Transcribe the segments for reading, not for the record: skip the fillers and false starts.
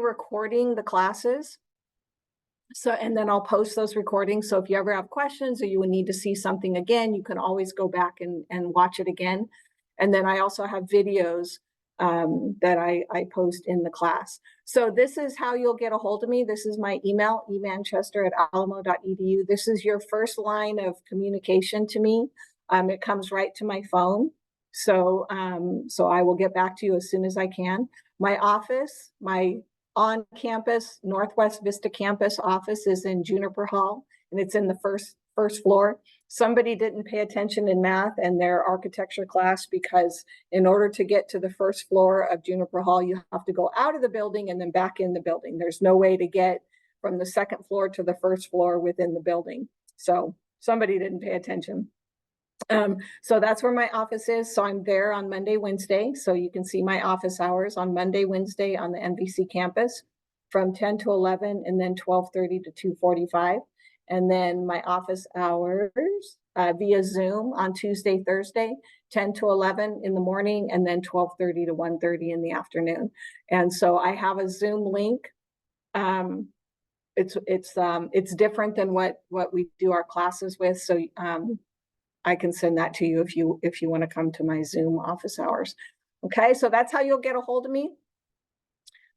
recording the classes. So, and then I'll post those recordings. So if you ever have questions or you would need to see something again, you can always go back and watch it again. And then I also have videos that I post in the class. So this is how you'll get a hold of me. This is my email, emanchester@alamo.edu. This is your first line of communication to me. It comes right to my phone. So, so I will get back to you as soon as I can. My office, my on-campus Northwest Vista campus office is in Juniper Hall, and it's in the first floor. Somebody didn't pay attention in math and their architecture class, because in order to get to the first floor of Juniper Hall, you have to go out of the building and then back in the building. There's no way to get from the second floor to the first floor within the building. So somebody didn't pay attention. So that's where my office is. So I'm there on Monday, Wednesday. So you can see my office hours on Monday, Wednesday on the NVC campus from 10 to 11 and then 12:30 to 2:45. And then my office hours via Zoom on Tuesday, Thursday, 10 to 11 in the morning, and then 12:30 to 1:30 in the afternoon. And so I have a Zoom link. It's different than what we do our classes with. So I can send that to you if you want to come to my Zoom office hours. Okay, so that's how you'll get a hold of me.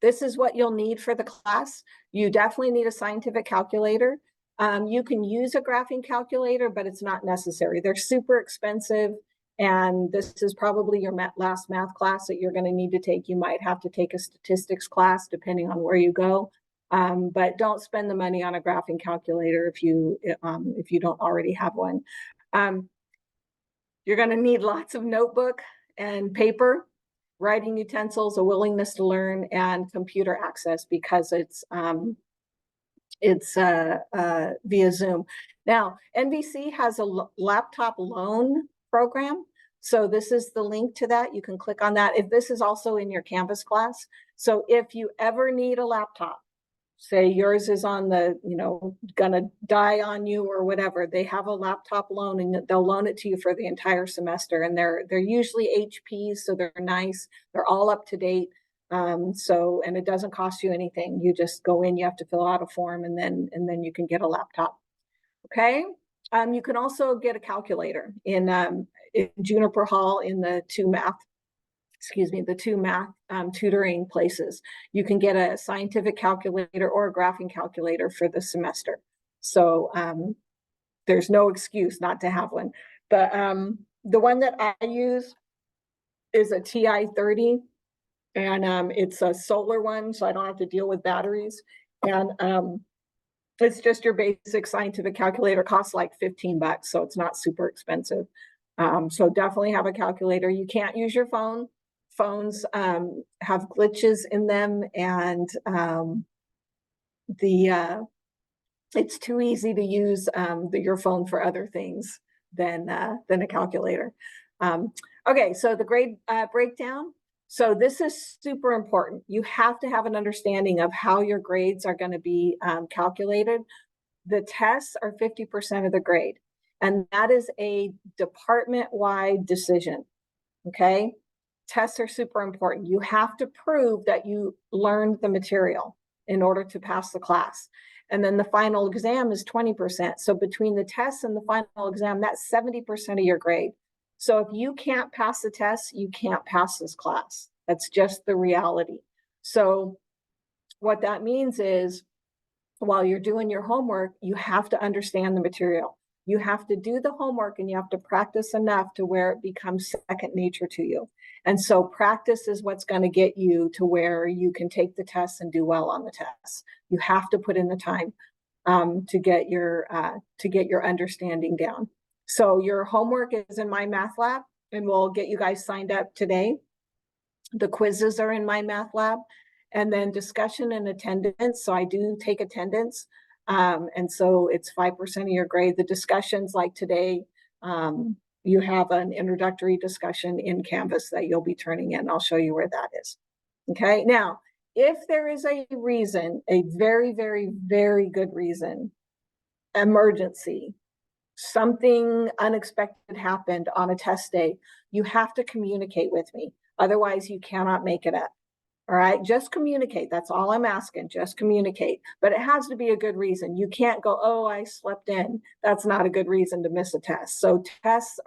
This is what you'll need for the class. You definitely need a scientific calculator. You can use a graphing calculator, but it's not necessary. They're super expensive, and this is probably your last math class that you're going to need to take. You might have to take a statistics class depending on where you go, but don't spend the money on a graphing calculator if you don't already have one. You're going to need lots of notebook and paper, writing utensils, a willingness to learn, and computer access, because it's via Zoom. Now, NVC has a laptop loan program. So this is the link to that. You can click on that. If this is also in your Canvas class. So if you ever need a laptop, say yours is on the, gonna die on you or whatever, they have a laptop loan, and they'll loan it to you for the entire semester. And they're usually HPs, so they're nice. They're all up to date. And it doesn't cost you anything. You just go in, you have to fill out a form, and then you can get a laptop. Okay. You can also get a calculator in Juniper Hall in the two math tutoring places. You can get a scientific calculator or a graphing calculator for the semester. So there's no excuse not to have one. The one that I use is a TI-30, and it's a solar one, so I don't have to deal with batteries. And it's just your basic scientific calculator. Costs like $15, so it's not super expensive. So definitely have a calculator. You can't use your phone. Phones have glitches in them, and it's too easy to use your phone for other things than a calculator. Okay, so the grade breakdown. So this is super important. You have to have an understanding of how your grades are going to be calculated. The tests are 50% of the grade, and that is a department-wide decision. Okay. Tests are super important. You have to prove that you learned the material in order to pass the class. And then the final exam is 20%. So between the tests and the final exam, that's 70% of your grade. So if you can't pass the test, you can't pass this class. That's just the reality. So what that means is, while you're doing your homework, you have to understand the material. You have to do the homework, and you have to practice enough to where it becomes second nature to you. And so practice is what's going to get you to where you can take the tests and do well on the tests. You have to put in the time to get your understanding down. So your homework is in my math lab, and we'll get you guys signed up today. The quizzes are in my math lab, and then discussion and attendance. So I do take attendance. And so it's 5% of your grade. The discussions, like today, you have an introductory discussion in Canvas that you'll be turning in. I'll show you where that is. Okay. Now, if there is a reason, a very, very, very good reason, emergency, something unexpected happened on a test day, you have to communicate with me. Otherwise, you cannot make it up. All right, just communicate. That's all I'm asking. Just communicate. But it has to be a good reason. You can't go, oh, I slept in. That's not a good reason to miss a test. So tests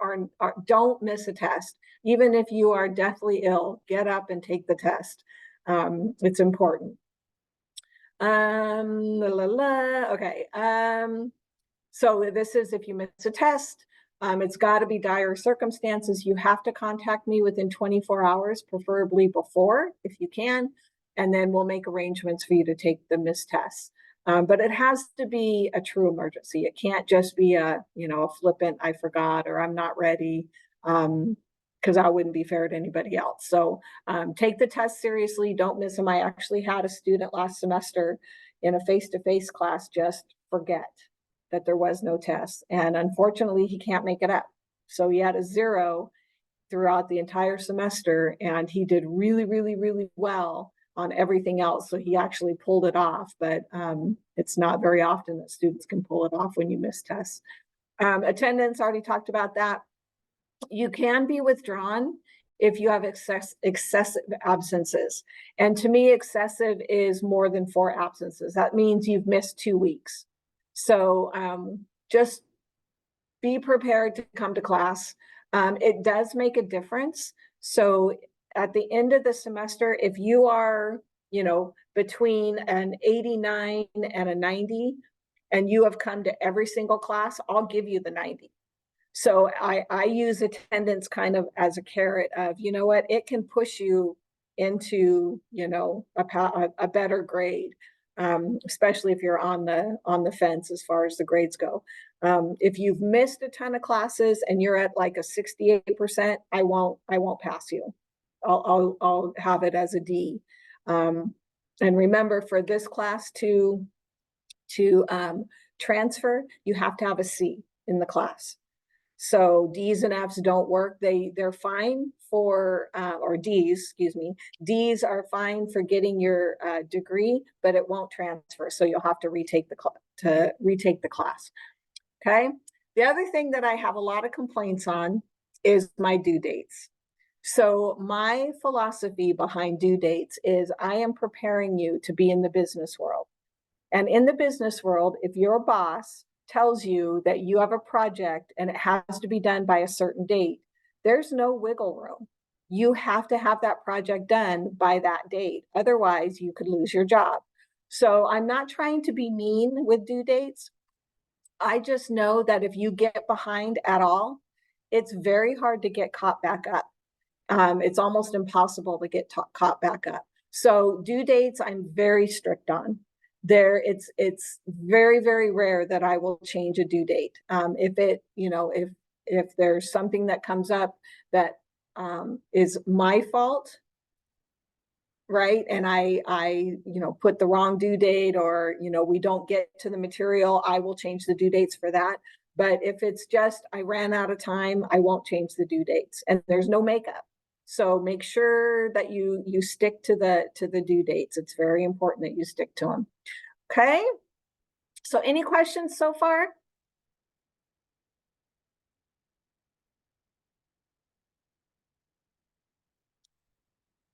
don't miss a test. Even if you are deathly ill, get up and take the test. It's important. Okay. So this is if you miss a test, it's got to be dire circumstances. You have to contact me within 24 hours, preferably before, if you can, and then we'll make arrangements for you to take the missed tests. But it has to be a true emergency. It can't just be a flippant, I forgot, or I'm not ready, because that wouldn't be fair to anybody else. So take the test seriously. Don't miss them. I actually had a student last semester in a face-to-face class just forget that there was no test. And unfortunately, he can't make it up. So he had a 0 throughout the entire semester, and he did really, really, really well on everything else. So he actually pulled it off, but it's not very often that students can pull it off when you miss tests. Attendance, already talked about that. You can be withdrawn if you have excessive absences. And to me, excessive is more than 4 absences. That means you've missed 2 weeks. So just be prepared to come to class. It does make a difference. So at the end of the semester, if you are, between an 89 and a 90, and you have come to every single class, I'll give you the 90. So I use attendance kind of as a carrot of, you know what, it can push you into, a better grade. Especially if you're on the fence as far as the grades go. If you've missed a ton of classes and you're at like a 68%, I won't pass you. I'll have it as a D. And remember, for this class to transfer, you have to have a C in the class. So D's and F's don't work. They're fine for, or D's, excuse me. D's are fine for getting your degree, but it won't transfer. So you'll have to retake the class. Okay. The other thing that I have a lot of complaints on is my due dates. So my philosophy behind due dates is I am preparing you to be in the business world. And in the business world, if your boss tells you that you have a project and it has to be done by a certain date, there's no wiggle room. You have to have that project done by that date. Otherwise, you could lose your job. So I'm not trying to be mean with due dates. I just know that if you get behind at all, it's very hard to get caught back up. It's almost impossible to get caught back up. So due dates, I'm very strict on. It's very, very rare that I will change a due date. If there's something that comes up that is my fault, right? And I put the wrong due date, or, we don't get to the material, I will change the due dates for that. But if it's just, I ran out of time, I won't change the due dates, and there's no makeup. So make sure that you stick to the due dates. It's very important that you stick to them. Okay. So any questions so far?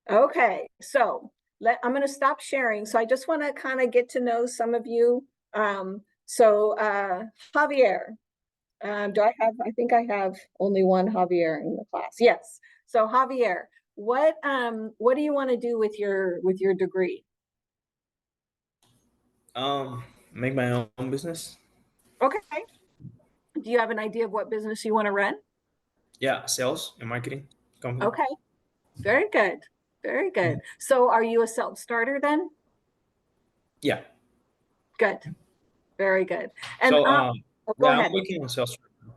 Okay. So I'm going to stop sharing. So I just want to kind of get to know some of you. Javier, I think I have only one Javier in the class. Yes. So Javier, what do you want to do with your degree? Make my own business. Okay. Do you have an idea of what business you want to run? Yeah, sales and marketing company. Okay. Very good. Very good. So are you a self-starter then? Yeah. Good. Very good. And So go yeah, ahead. I'm working on sales right now.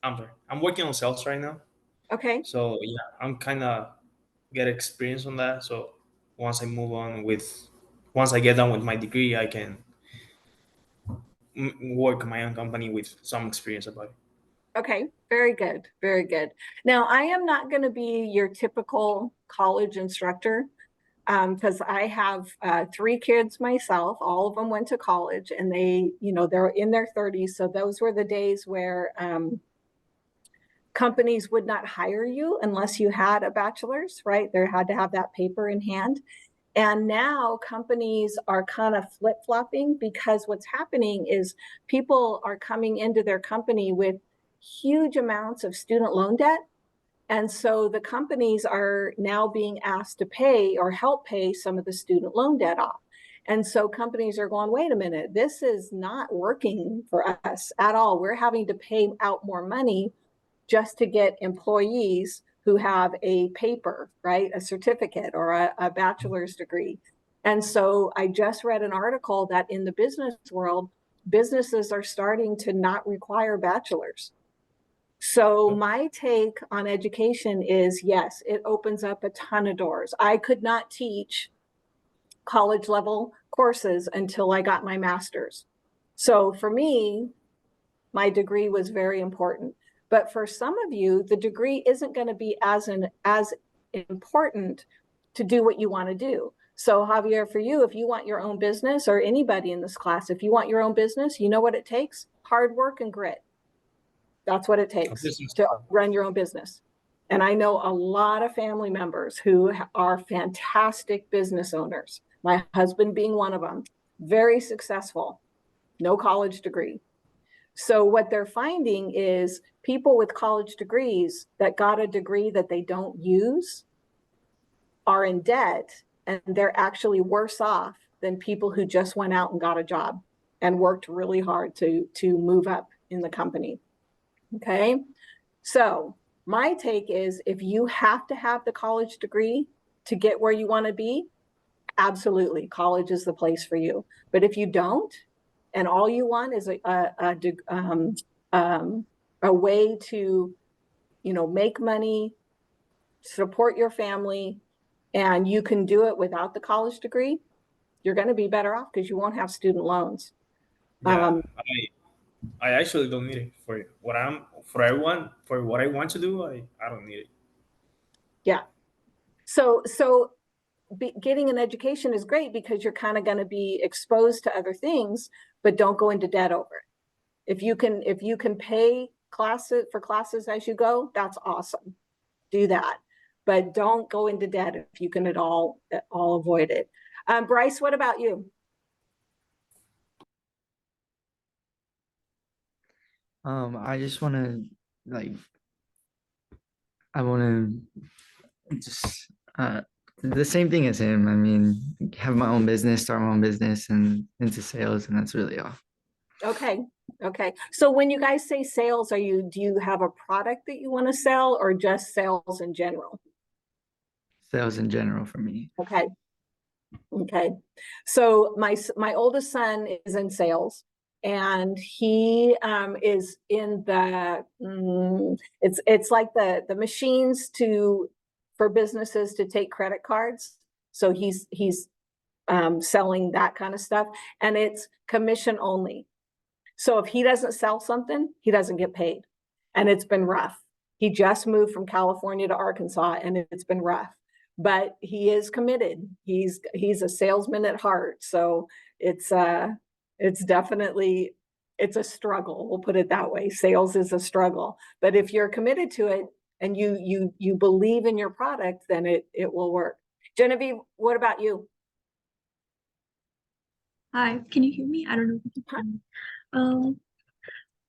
I'm sorry. I'm working on sales right now. Okay. So yeah, I'm kind of get experience on that. So once I move on once I get done with my degree, I can work my own company with some experience about it. Okay. Very good. Very good. Now, I am not going to be your typical college instructor, because I have 3 kids myself. All of them went to college, and they're in their 30s. So those were the days where companies would not hire you unless you had a bachelor's, right? They had to have that paper in hand. And now companies are kind of flip-flopping, because what's happening is people are coming into their company with huge amounts of student loan debt. And so the companies are now being asked to pay or help pay some of the student loan debt off. And so companies are going, wait a minute, this is not working for us at all. We're having to pay out more money just to get employees who have a paper, right? A certificate or a bachelor's degree. And so I just read an article that in the business world, businesses are starting to not require bachelors. So my take on education is, yes, it opens up a ton of doors. I could not teach college level courses until I got my master's. So for me, my degree was very important. But for some of you, the degree isn't going to be as important to do what you want to do. So Javier, for you, if you want your own business, or anybody in this class, if you want your own business, you know what it takes? Hard work and grit. That's what it takes to run your own business. And I know a lot of family members who are fantastic business owners. My husband being one of them, very successful, no college degree. So what they're finding is people with college degrees that got a degree that they don't use are in debt, and they're actually worse off than people who just went out and got a job and worked really hard to move up in the company. Okay, so my take is, if you have to have the college degree to get where you want to be, absolutely, college is the place for you. But if you don't, and all you want is a way to, make money, support your family, and you can do it without the college degree, you're going to be better off because you won't have student loans. Yeah, I actually don't need it for what I want to do. I don't need it. Yeah. So getting an education is great because you're kind of going to be exposed to other things, but don't go into debt over it. If you can pay classes as you go, that's awesome. Do that, but don't go into debt if you can at all avoid it. Bryce, what about you? I just want to I want to just the same thing as him. I mean, have my own business, start my own business, and into sales, and that's really all. Okay. So when you guys say sales, do you have a product that you want to sell, or just sales in general? Sales in general for me. Okay. So my oldest son is in sales, and he is in it's like the machines for businesses to take credit cards. So he's selling that kind of stuff, and it's commission only. So if he doesn't sell something, he doesn't get paid, and it's been rough. He just moved from California to Arkansas, and it's been rough, but he is committed. He's a salesman at heart. So it's definitely, it's a struggle. We'll put it that way. Sales is a struggle, but if you're committed to it and you believe in your product, then it will work. Genevieve, what about you? Hi, can you hear me? I don't know if you can hear me.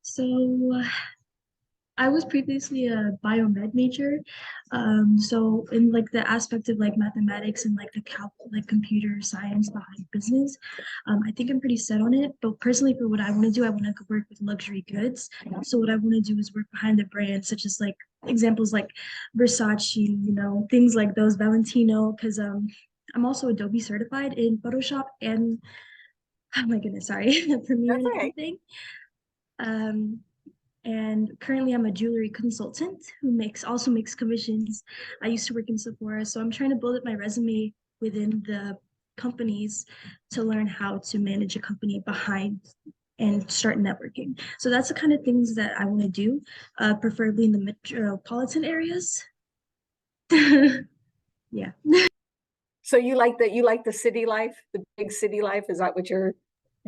So I was previously a biomed major. So in like the aspect of like mathematics and like the computer science behind business, I think I'm pretty set on it. But personally, for what I want to do, I want to work with luxury goods. So what I want to do is work behind the brands, such as like examples like Versace, things like those, Valentino, because I'm also Adobe certified in Photoshop and, oh my goodness, sorry, Premiere and everything. And currently I'm a jewelry consultant who also makes commissions. I used to work in Sephora, so I'm trying to build up my resume within the companies to learn how to manage a company behind and start networking. So that's the kind of things that I want to do, preferably in the metropolitan areas. Yeah. So you like the city life, the big city life? Is that what you're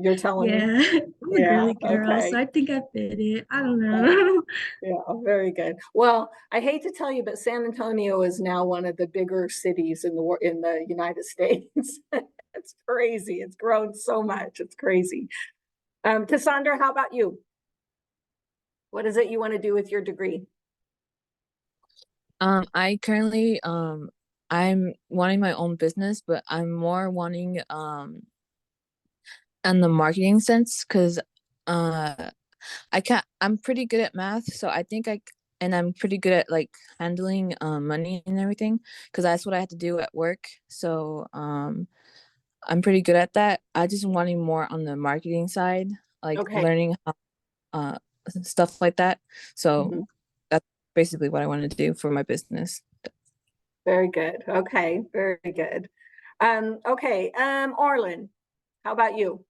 You're telling me? Yeah, I'm a Yeah, girly girl, okay. so I think I fit it. I don't know. Yeah, very good. Well, I hate to tell you, but San Antonio is now one of the bigger cities in the United States. It's crazy. It's grown so much. It's crazy. Cassandra, how about you? What is it you want to do with your degree? I currently I'm wanting my own business, but I'm more wanting in the marketing sense because I'm pretty good at math, so I think and I'm pretty good at like handling money and everything because that's what I had to do at work. So I'm pretty good at that. I just wanting more on the marketing side, like Okay. learning how, stuff like that. So Mhm. that's basically what I want to do for my business. Very good. Okay, very good. Okay, Orlin, how about you?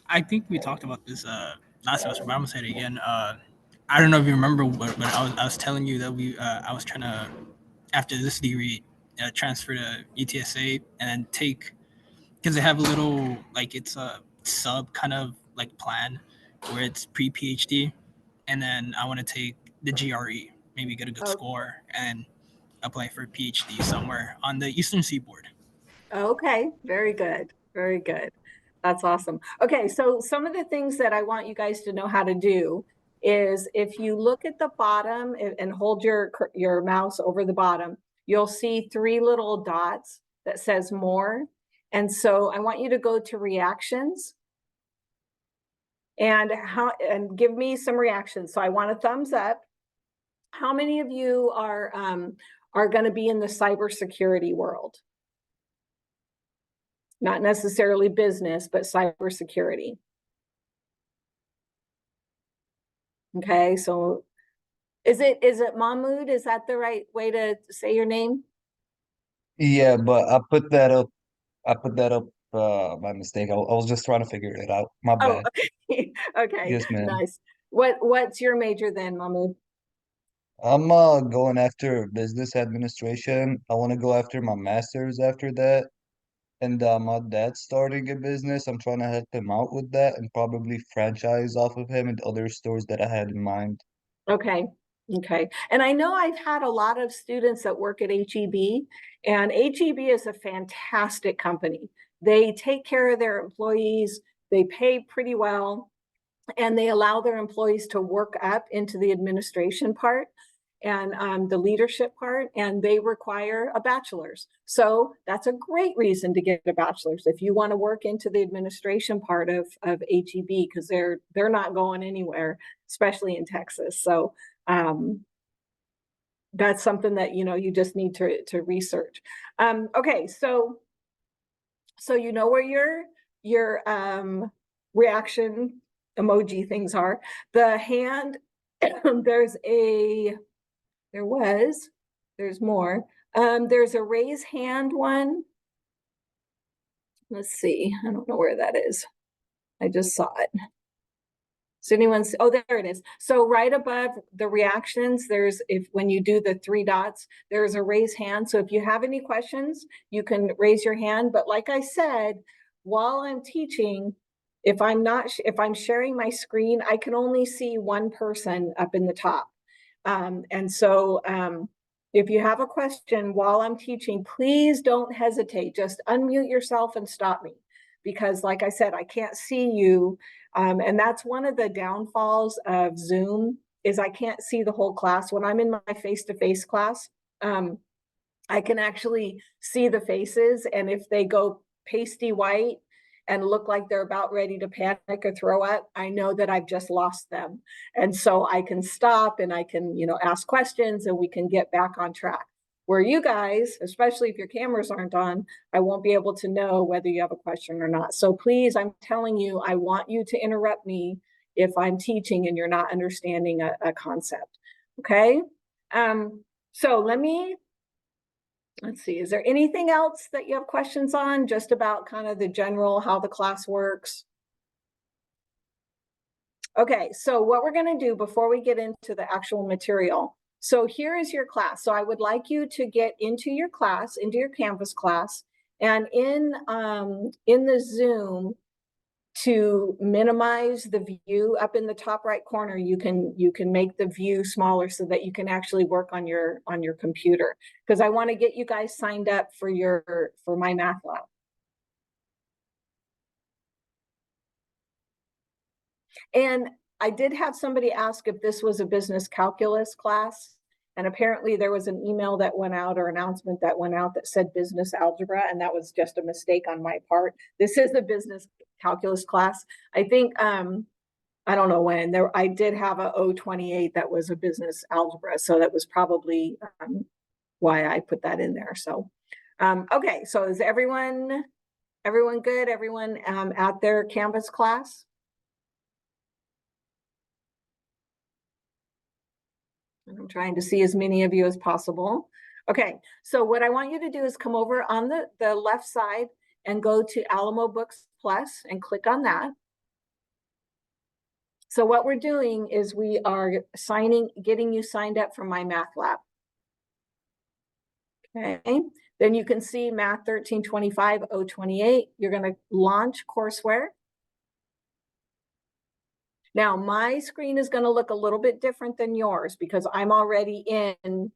I think we talked about this last semester, but I'm gonna say it again. I don't know if you remember, but I was telling you that I was trying to, after this degree, transfer to UTSA and then take, because they have a little, like, it's a sub kind of like plan where it's pre-PhD, and then I want to take the GRE, maybe get a good Oh. score, and apply for a PhD somewhere on the Eastern Seaboard. Okay, very good. Very good. That's awesome. Okay, so some of the things that I want you guys to know how to do is if you look at the bottom and hold your mouse over the bottom, you'll see 3 little dots that says more. And so I want you to go to reactions and give me some reactions. So I want a thumbs up. How many of you are going to be in the cybersecurity world? Not necessarily business, but cybersecurity. Okay, so is it Mahmoud? Is that the right way to say your name? Yeah, but I put that up. I put that up by mistake. I was just trying to figure it out. My Oh, bad. okay. Okay, Yes, ma'am. nice. What's your major then, Mahmoud? I'm going after business administration. I want to go after my master's after that. And my dad's starting a business. I'm trying to help him out with that and probably franchise off of him and other stores that I had in mind. Okay. Okay. And I know I've had a lot of students that work at HEB, and HEB is a fantastic company. They take care of their employees, they pay pretty well, and they allow their employees to work up into the administration part and the leadership part, and they require a bachelor's. So that's a great reason to get a bachelor's if you want to work into the administration part of HEB, because they're not going anywhere, especially in Texas. So that's something that you just need to research. Okay, so you know where your reaction emoji things are. The hand, there's more. There's a raise hand one. Let's see, I don't know where that is. I just saw it. So oh, there it is. So right above the reactions, when you do the 3 dots, there's a raise hand. So if you have any questions, you can raise your hand. But like I said, while I'm teaching, if I'm sharing my screen, I can only see one person up in the top. And so if you have a question while I'm teaching, please don't hesitate. Just unmute yourself and stop me. Because like I said, I can't see you. And that's one of the downfalls of Zoom is I can't see the whole class. When I'm in my face-to-face class, I can actually see the faces. And if they go pasty white and look like they're about ready to panic or throw up, I know that I've just lost them. And so I can stop and I can, ask questions and we can get back on track. Where you guys, especially if your cameras aren't on, I won't be able to know whether you have a question or not. So please, I'm telling you, I want you to interrupt me if I'm teaching and you're not understanding a concept, okay? So let's see, is there anything else that you have questions on, just about kind of the general, how the class works? Okay, so what we're gonna do before we get into the actual material, so here is your class. So I would like you to get into your class, into your Canvas class, And in the Zoom, to minimize the view up in the top right corner, you can make the view smaller so that you can actually work on your computer, because I want to get you guys signed up for my math lab. And I did have somebody ask if this was a business calculus class, and apparently there was an email that went out or announcement that went out that said business algebra, and that was just a mistake on my part. This is a business calculus class. I think I don't know when I did have a 028 that was a business algebra, so that was probably why I put that in there. So okay, so is everyone good? Everyone at their Canvas class? I'm trying to see as many of you as possible. Okay, so what I want you to do is come over on the left side and go to Alamo Books Plus and click on that. So what we're doing is we are getting you signed up for my math lab. Okay, then you can see Math1325028. You're going to launch courseware. Now, my screen is going to look a little bit different than yours because I'm already in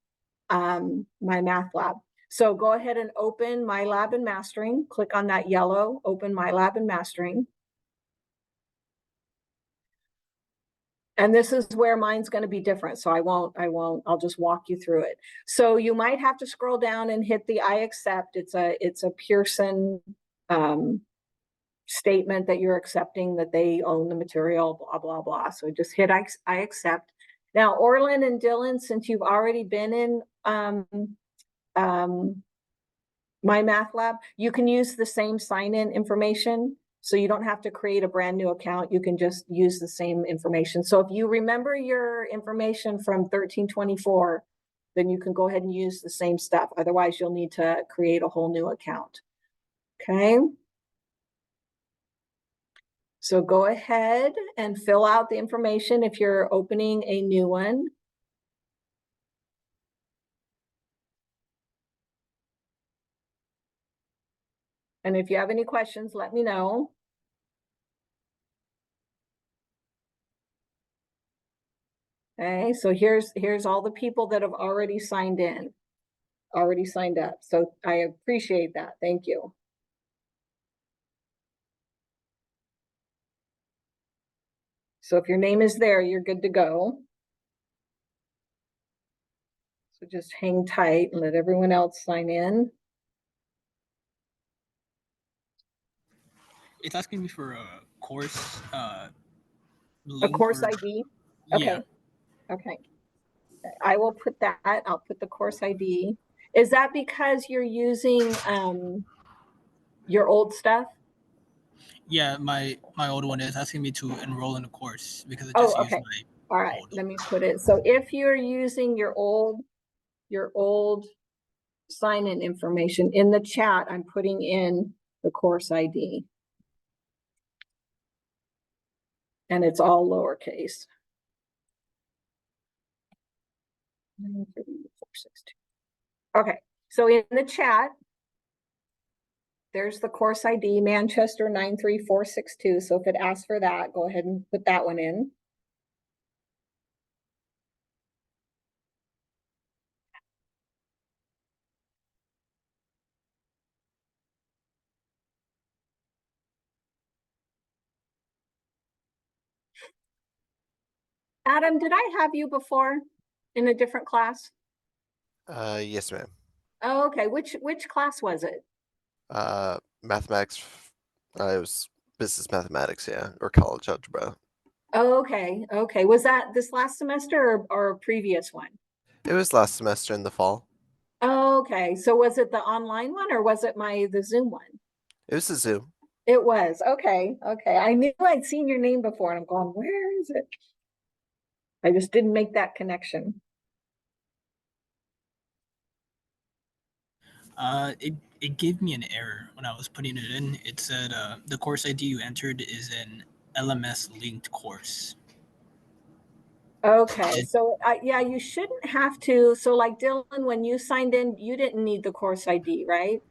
my math lab. So go ahead and open My Lab and Mastering. Click on that yellow, open My Lab and Mastering. And this is where mine's going to be different. So I'll just walk you through it. So you might have to scroll down and hit the I accept. It's a Pearson statement that you're accepting that they own the material, blah, blah, blah. So just hit I accept. Now, Orlin and Dylan, since you've already been in my math lab, you can use the same sign-in information. So you don't have to create a brand new account. You can just use the same information. So if you remember your information from 1324, then you can go ahead and use the same stuff. Otherwise, you'll need to create a whole new account. Okay. So go ahead and fill out the information if you're opening a new one. And if you have any questions, let me know. Okay, so here's all the people that have already signed in, already signed up. So I appreciate that. Thank you. So if your name is there, you're good to go. So just hang tight and let everyone else sign in. It's asking me for a course. A Link course or, ID? Okay. Yeah. Okay. I will put that. I'll put the course ID. Is that because you're using your old stuff? Yeah, my old one is asking me to enroll in a course because it just used Okay. my All right. old. Let me put it. So if you're using your old sign-in information in the chat, I'm putting in the course ID. And it's all lowercase. 93462. Okay, so in the chat, there's the course ID, Manchester 93462. So if it asks for that, go ahead and put that one in. Adam, did I have you before in a different class? Yes, ma'am. Oh, okay. Which class was it? Mathematics. It was business mathematics, yeah, or college algebra. Oh, okay. Okay. Was that this last semester or a previous one? It was last semester in the fall. Oh, okay. So was it the online one or was it the Zoom one? It was a Zoom. It was. Okay. Okay. I knew I'd seen your name before and I'm going, where is it? I just didn't make that connection. It gave me an error when I was putting it in. It said the course ID you entered is an LMS linked course. Okay, so yeah, you shouldn't have to. So like Dylan, when you signed in, you didn't need the course ID, right?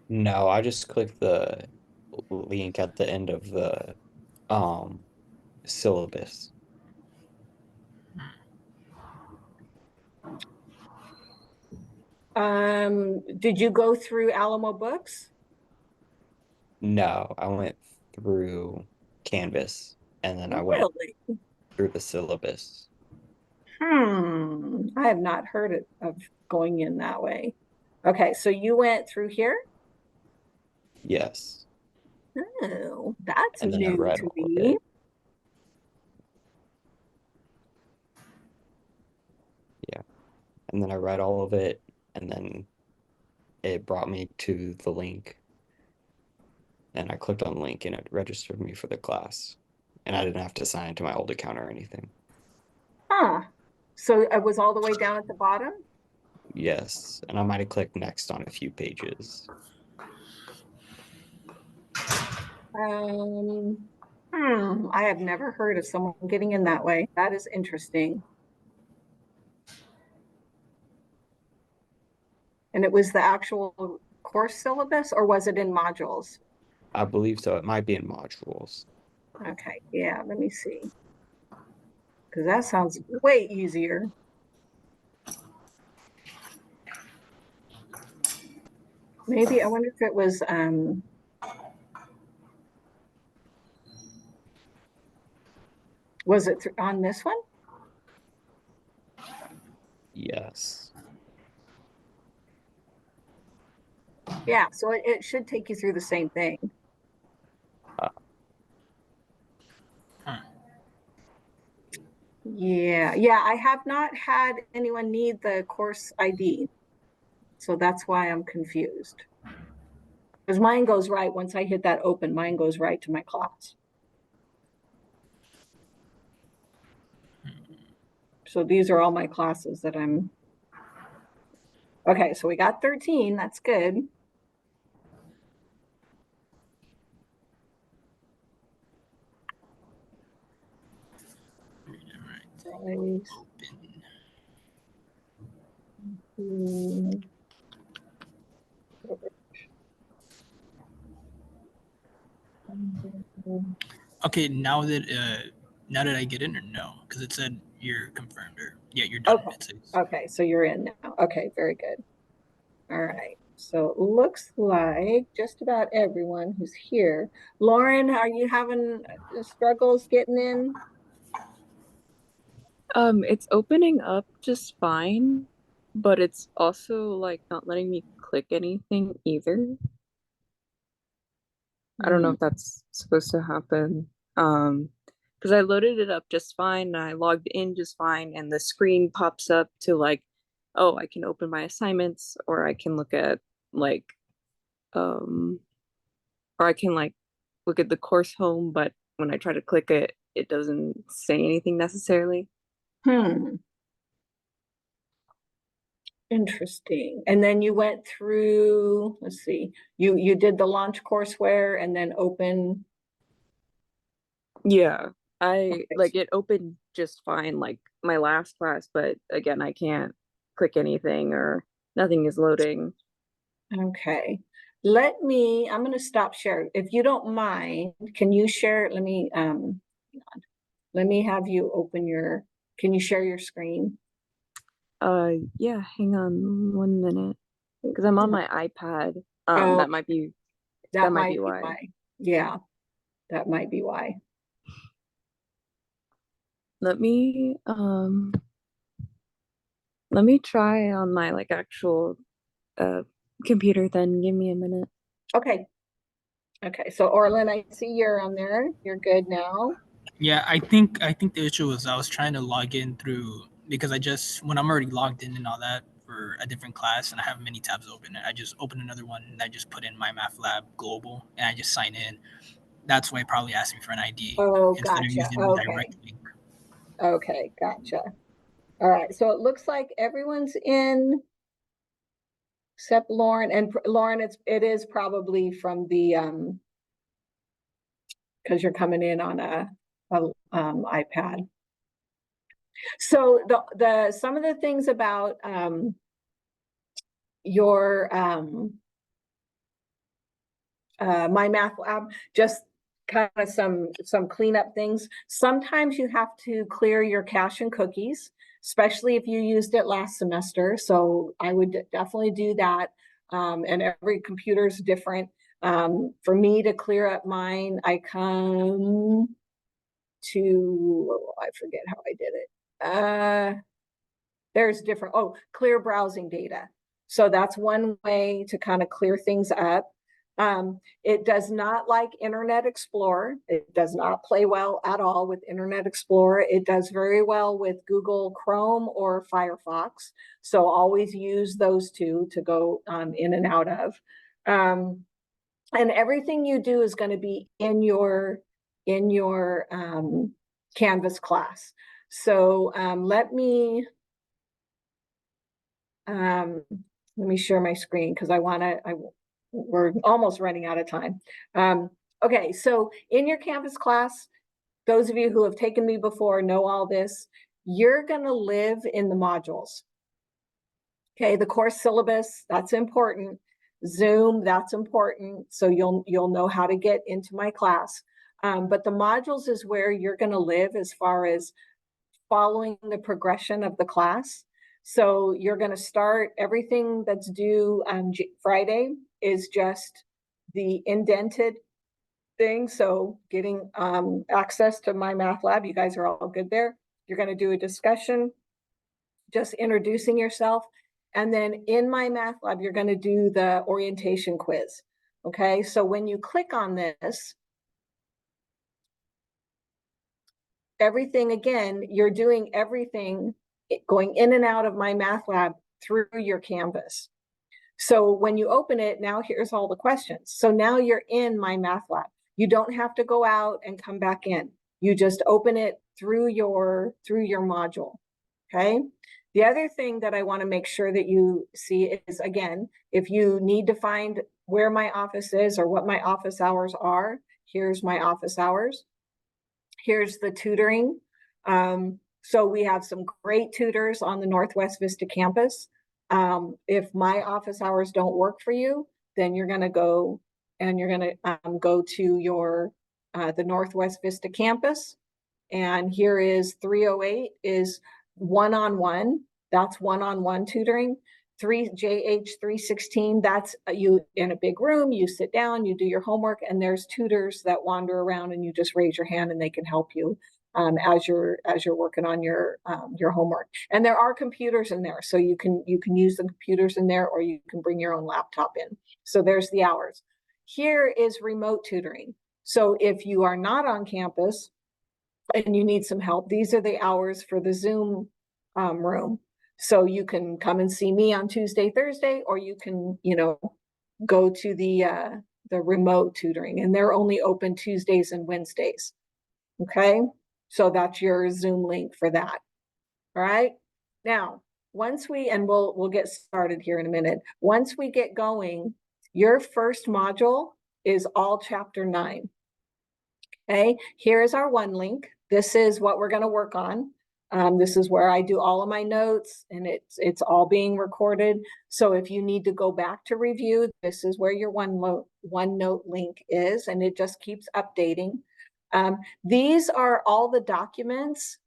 No, I just clicked the link at the end of the syllabus. Did you go through Alamo Books? No, I went through Canvas and then I went Really? through the syllabus. I have not heard of going in that way. Okay, so you went through here? Yes. Oh, that's And then I new read to all of me. it. Yeah. And then I read all of it and then it brought me to the link. And I clicked on the link and it registered me for the class. And I didn't have to sign into my old account or anything. Huh. So it was all the way down at the bottom? Yes. And I might have clicked next on a few pages. I have never heard of someone getting in that way. That is interesting. And it was the actual course syllabus, or was it in modules? I believe so. It might be in modules. Okay, yeah, let me see. Because that sounds way easier. Maybe, I wonder if it was, was it on this one? Yes. Yeah, so it should take you through the same thing. Yeah, I have not had anyone need the course ID. So that's why I'm confused. Because mine goes right, once I hit that open, mine goes right to my class. So these are all my classes that I'm. Okay, so we got 13, that's good. Nice. Okay, now that I get in or no? Because it said you're confirmed or yeah, you're done. Okay. It says. Okay, so you're in now. Okay, very good. All right, so it looks like just about everyone who's here. Lauren, are you having struggles getting in? It's opening up just fine, but it's also like not letting me click anything either. I don't know if that's supposed to happen. Because I loaded it up just fine and I logged in just fine, and the screen pops up to like, oh, I can open my assignments, or I can look at like, or I can like look at the course home, but when I try to click it, it doesn't say anything necessarily. Interesting. And then you went through, let's see, you did the launch courseware and then open. Yeah, I Okay. like it opened just fine, like my last class, but again, I can't click anything or nothing is loading. Okay. I'm going to stop sharing. If you don't mind, can you share? Let me have you can you share your screen? Yeah, hang on 1 minute, because I'm on my iPad. Oh, That might be why. Yeah, that might be why. Let me try on my like actual computer then. Give me a minute. Okay. Okay, so Orlin, I see you're on there. You're good now. Yeah, I think the issue was I was trying to log in through because when I'm already logged in and all that for a different class and I have many tabs open, I just open another one and I just put in my Math Lab Global and I just sign in. That's why it probably asked me for an ID instead of using the direct link. Okay, gotcha. All right, so it looks like everyone's in except Lauren, and Lauren, it is probably from the because you're coming in on a iPad. So the some of the things about your My Math Lab, just kind of some cleanup things. Sometimes you have to clear your cache and cookies, especially if you used it last semester. So I would definitely do that. And every computer is different. For me to clear up mine, I come to, I forget how I did it. There's different, clear browsing data. So that's one way to kind of clear things up. It does not like Internet Explorer. It does not play well at all with Internet Explorer. It does very well with Google Chrome or Firefox. So always use those two to go in and out of. And everything you do is going to be in your Canvas class. So let me share my screen because we're almost running out of time. Okay, so in your Canvas class, those of you who have taken me before know all this. You're going to live in the modules. Okay, the course syllabus, that's important. Zoom, that's important. So you'll know how to get into my class. But the modules is where you're going to live as far as following the progression of the class. So you're going to start everything that's due Friday is just the indented thing. So getting access to my Math Lab, you guys are all good there. You're going to do a discussion, just introducing yourself. And then in my Math Lab, you're going to do the orientation quiz. Okay, so when you click on this, everything again, you're doing everything going in and out of my Math Lab through your Canvas. So when you open it, now here's all the questions. So now you're in my Math Lab. You don't have to go out and come back in. You just open it through your module, okay? The other thing that I want to make sure that you see is, again, if you need to find where my office is or what my office hours are, here's my office hours. Here's the tutoring. So we have some great tutors on the Northwest Vista campus. If my office hours don't work for you, then you're going to go and you're going to go to your the Northwest Vista campus. And here is 308 is one-on-one. That's one-on-one tutoring. JH 316, that's you in a big room, you sit down, you do your homework, and there's tutors that wander around and you just raise your hand and they can help you as you're working on your homework. And there are computers in there, so you can use the computers in there, or you can bring your own laptop in. So there's the hours. Here is remote tutoring. So if you are not on campus and you need some help, these are the hours for the Zoom room. So you can come and see me on Tuesday, Thursday, or you can, go to the remote tutoring, and they're only open Tuesdays and Wednesdays. Okay, so that's your Zoom link for that. All right. Now, once we'll get started here in a minute. Once we get going, your first module is all chapter 9. Okay, here is our one link. This is what we're going to work on. This is where I do all of my notes, and it's all being recorded. So if you need to go back to review, this is where your OneNote link is, and it just keeps updating. These are all the documents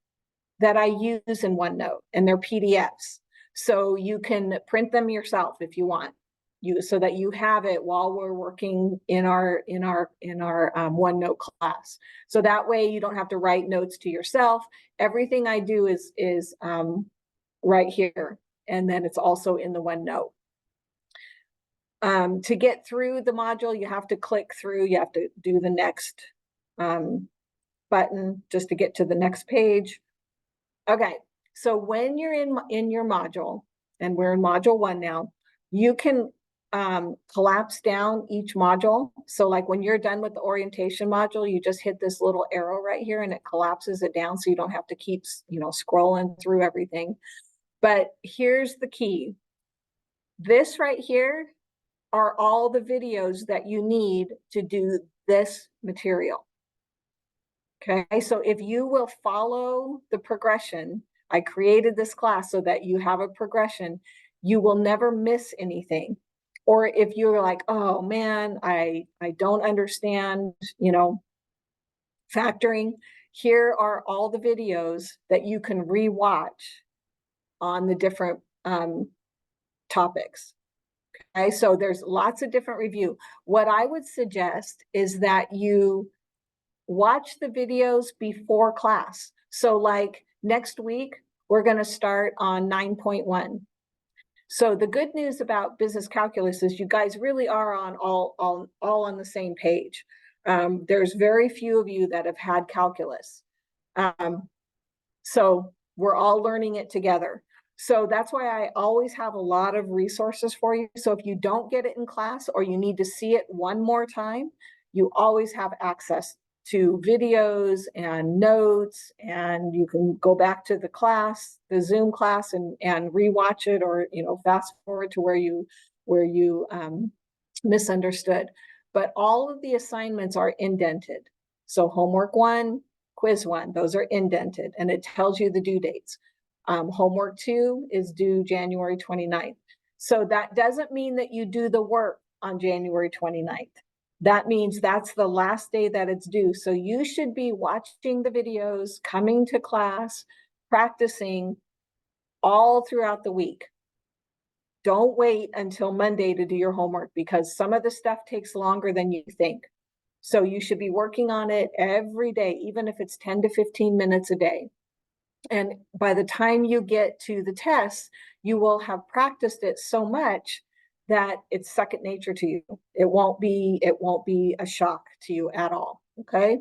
that I use in OneNote, and they're PDFs. So you can print them yourself if you want, so that you have it while we're working in our OneNote class. So that way you don't have to write notes to yourself. Everything I do is right here, and then it's also in the OneNote. To get through the module, you have to click through. You have to do the next button just to get to the next page. Okay, so when you're in your module, and we're in module 1 now, you can collapse down each module. So like when you're done with the orientation module, you just hit this little arrow right here and it collapses it down, so you don't have to keep scrolling through everything. But here's the key. This right here are all the videos that you need to do this material. Okay, so if you will follow the progression, I created this class so that you have a progression, you will never miss anything. Or if you're like, oh man, I don't understand, you know, factoring, here are all the videos that you can rewatch on the different topics. Okay, so there's lots of different review. What I would suggest is that you watch the videos before class. So like next week, we're going to start on 9.1. So the good news about business calculus is you guys really are on all on the same page. There's very few of you that have had calculus. So we're all learning it together. So that's why I always have a lot of resources for you. So if you don't get it in class or you need to see it one more time, you always have access to videos and notes, and you can go back to the class, the Zoom class, and rewatch it, or, you know, fast forward to where you misunderstood. But all of the assignments are indented. So homework 1, quiz 1, those are indented, and it tells you the due dates. Homework 2 is due January 29th. So that doesn't mean that you do the work on January 29th. That means that's the last day that it's due. So you should be watching the videos, coming to class, practicing all throughout the week. Don't wait until Monday to do your homework, because some of the stuff takes longer than you think. So you should be working on it every day, even if it's 10 to 15 minutes a day. And by the time you get to the tests, you will have practiced it so much that it's second nature to you. It won't be a shock to you at all. Okay.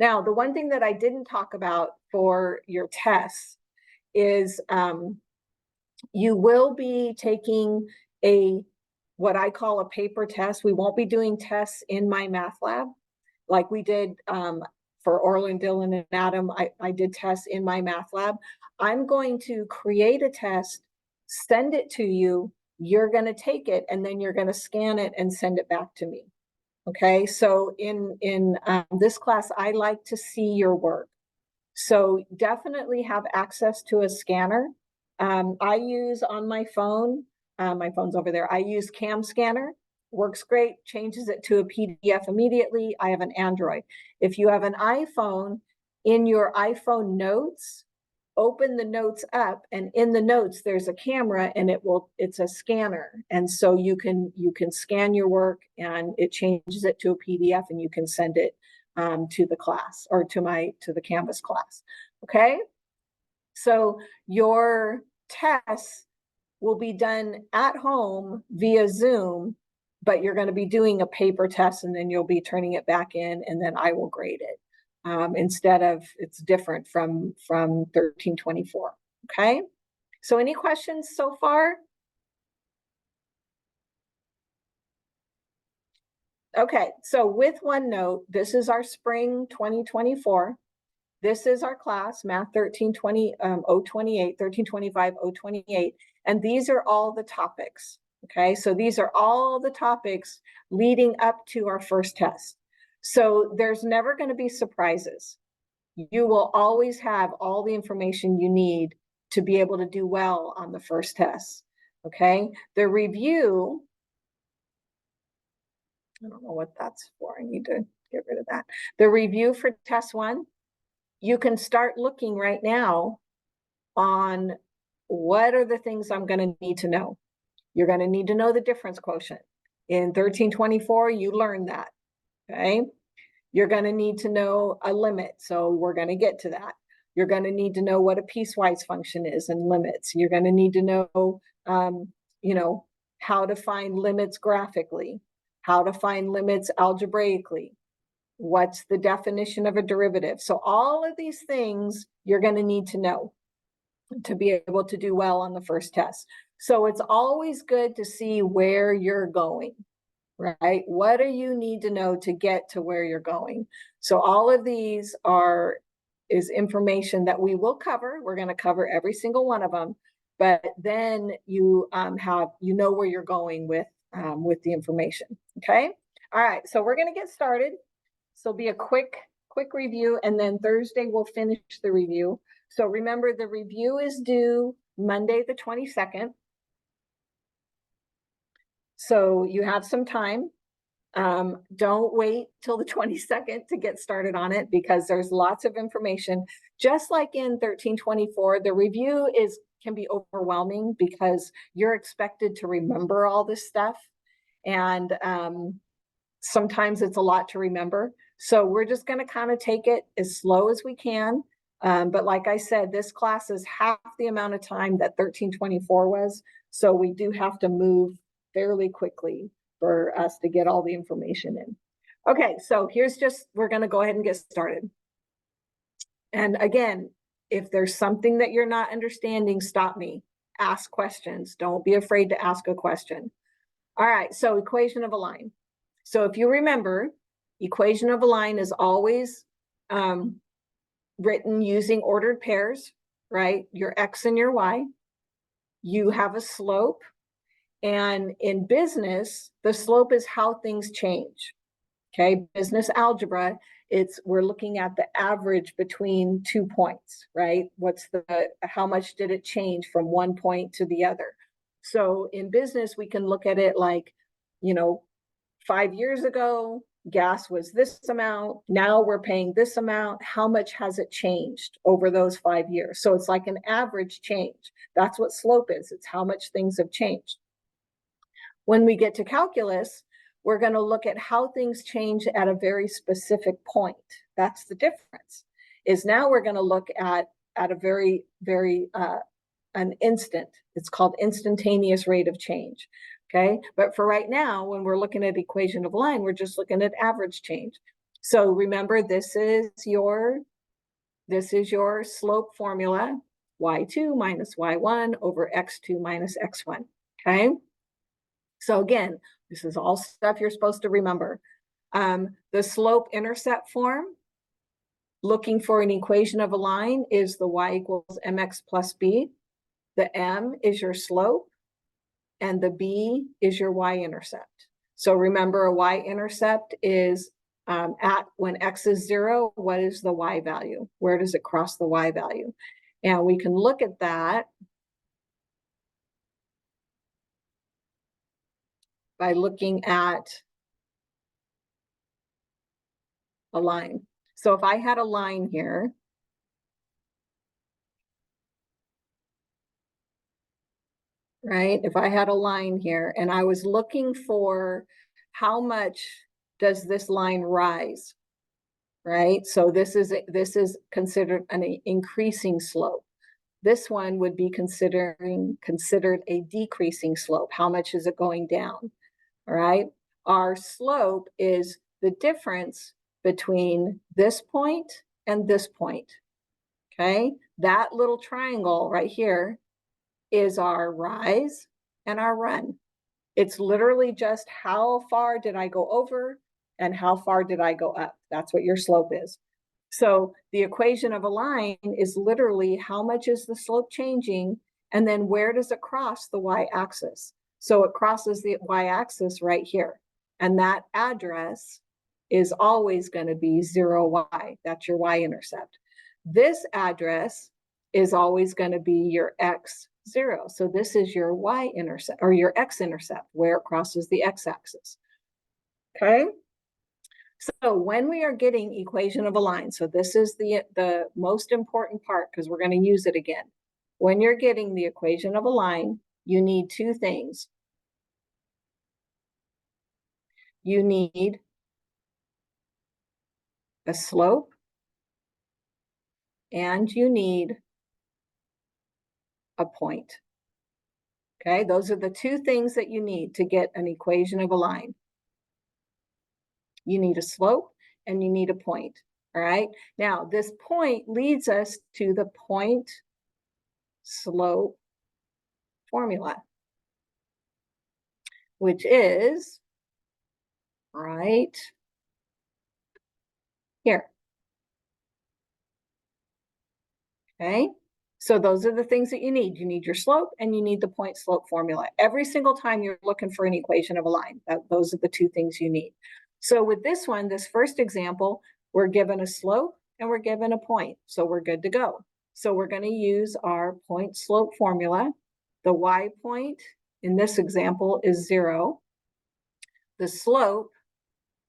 Now, the one thing that I didn't talk about for your tests is you will be taking what I call a paper test. We won't be doing tests in my math lab like we did for Orland, Dylan, and Adam. I did tests in my math lab. I'm going to create a test, send it to you. You're going to take it, and then you're going to scan it and send it back to me. Okay, so in this class, I like to see your work. So definitely have access to a scanner. I use on my phone, my phone's over there, I use Cam Scanner. Works great, changes it to a PDF immediately. I have an Android. If you have an iPhone, in your iPhone notes, open the notes up, and in the notes there's a camera, and it's a scanner, and so you can scan your work, and it changes it to a PDF, and you can send it to the class, or to the Canvas class. Okay, so your tests will be done at home via Zoom, but you're going to be doing a paper test, and then you'll be turning it back in, and then I will grade it. Instead of, it's different from 1324. Okay, so any questions so far? Okay, so with OneNote, this is our spring 2024. This is our class, Math 028, 1325-028, and these are all the topics. Okay, so these are all the topics leading up to our first test. So there's never going to be surprises. You will always have all the information you need to be able to do well on the first test. Okay, the review, I don't know what that's for. I need to get rid of that. The review for test 1, you can start looking right now on what are the things I'm going to need to know. You're going to need to know the difference quotient. In 1324, you learned that. Okay, you're going to need to know a limit, so we're going to get to that. You're going to need to know what a piecewise function is and limits. You're going to need to know, you know, how to find limits graphically, how to find limits algebraically, what's the definition of a derivative. So all of these things you're going to need to know to be able to do well on the first test. So it's always good to see where you're going, right? What do you need to know to get to where you're going? So all of these is information that we will cover. We're going to cover every single one of them, but then you know where you're going with the information. Okay. All right. So we're going to get started. So it'll be a quick review, and then Thursday we'll finish the review. So remember, the review is due Monday the 22nd. So you have some time. Don't wait till the 22nd to get started on it because there's lots of information. Just like in 1324, the review can be overwhelming because you're expected to remember all this stuff. And sometimes it's a lot to remember. So we're just going to kind of take it as slow as we can. But like I said, this class is half the amount of time that 1324 was. So we do have to move fairly quickly for us to get all the information in. Okay, so we're going to go ahead and get started. And again, if there's something that you're not understanding, stop me. Ask questions. Don't be afraid to ask a question. All right, so equation of a line. So if you remember, equation of a line is always written using ordered pairs, right? Your x and your y. You have a slope. And in business, the slope is how things change. Okay, business algebra, we're looking at the average between 2 points, right? How much did it change from one point to the other? So in business, we can look at it like, 5 years ago, gas was this amount. Now we're paying this amount. How much has it changed over those 5 years? So it's like an average change. That's what slope is. It's how much things have changed. When we get to calculus, we're going to look at how things change at a very specific point. That's the difference. Is now we're going to look at a very, very an instant. It's called instantaneous rate of change. Okay, but for right now, when we're looking at equation of a line, we're just looking at average change. So remember, this is your slope formula: y2 minus y1 over x2 minus x1. Okay. So again, this is all stuff you're supposed to remember. The slope-intercept form, looking for an equation of a line, is the y equals mx plus b. The m is your slope, and the b is your y-intercept. So remember, a y-intercept is when x is 0, what is the y value? Where does it cross the y value? And we can look at that by looking at a line. So if I had a line here, right? If I had a line here and I was looking for how much does this line rise, right? So this is considered an increasing slope. This one would be considered a decreasing slope. How much is it going down? All right. Our slope is the difference between this point and this point. Okay. That little triangle right here is our rise and our run. It's literally just how far did I go over and how far did I go up. That's what your slope is. So the equation of a line is literally how much is the slope changing, and then where does it cross the y-axis? So it crosses the y-axis right here. And that address is always going to be 0y. That's your y-intercept. This address is always going to be your x0. So this is your y-intercept, or your x-intercept, where it crosses the x-axis. Okay? So when we are getting equation of a line, so this is the most important part because we're going to use it again. When you're getting the equation of a line, you need two things. You need a slope and you need a point. Okay, those are the two things that you need to get an equation of a line. You need a slope and you need a point. All right, now this point leads us to the point slope formula, which is right here. Okay, so those are the things that you need. You need your slope and you need the point slope formula. Every single time you're looking for an equation of a line, those are the two things you need. So with this one, this first example, we're given a slope and we're given a point. So we're good to go. So we're going to use our point slope formula. The y point in this example is 0. the slope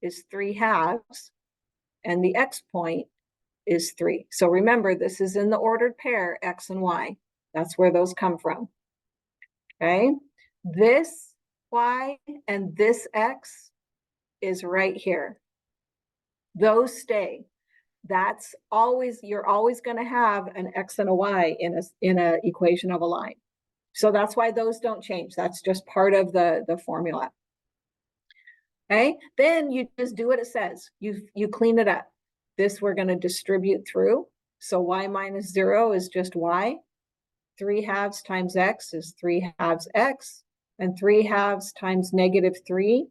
is 3/2, and the x point is 3. So remember, this is in the ordered pair, x and y. That's where those come from. Okay, this y and this x is right here. Those stay. That's always, you're always going to have an x and a y in a equation of a line. So that's why those don't change. That's just part of the formula. Okay, then you just do what it says. You clean it up. This we're going to distribute through. So y minus 0 is just y. 3/2 times x is 3/2 x, and 3/2 times -3.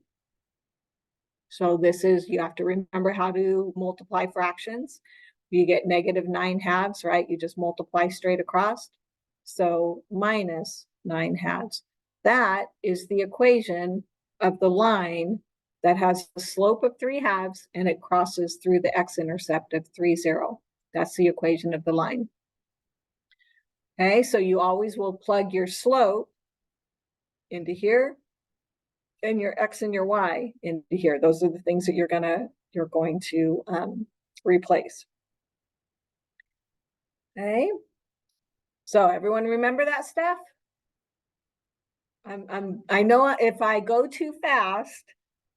So this is, you have to remember how to multiply fractions. You get -9/2, right? You just multiply straight across. So minus 9/2. That is the equation of the line that has the slope of 3/2 and it crosses through the x-intercept of 3, 0. That's the equation of the line. Okay, so you always will plug your slope into here and your x and your y into here. Those are the things that you're going to replace. Okay, so everyone remember that stuff? I know if I go too fast,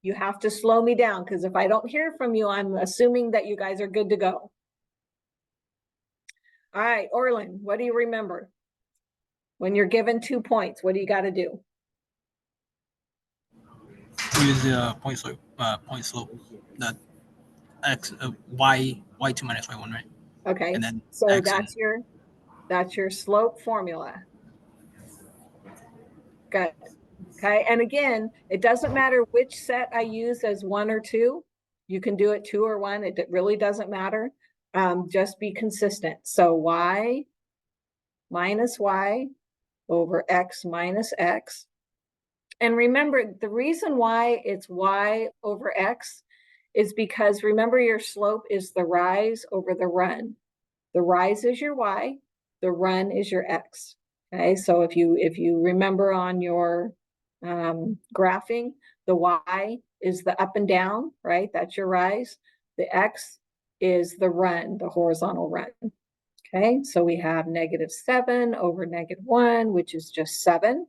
you have to slow me down, because if I don't hear from you, I'm assuming that you guys are good to go. All right, Orlin, what do you remember? When you're given 2 points, what do you got to do? Use the point slope. That x y2 minus y1, right? Okay, And then so x that's your slope formula. Good. Okay, and again, it doesn't matter which set I use as 1 or 2. You can do it 2 or 1. It really doesn't matter. Just be consistent. So y minus y over x minus x. And remember, the reason why it's y over x is because, remember, your slope is the rise over the run. The rise is your y, the run is your x. Okay, so if you remember on your graphing, the y is the up and down, right? That's your rise. The x is the run, the horizontal run. Okay, so we have -7 over -1, which is just 7.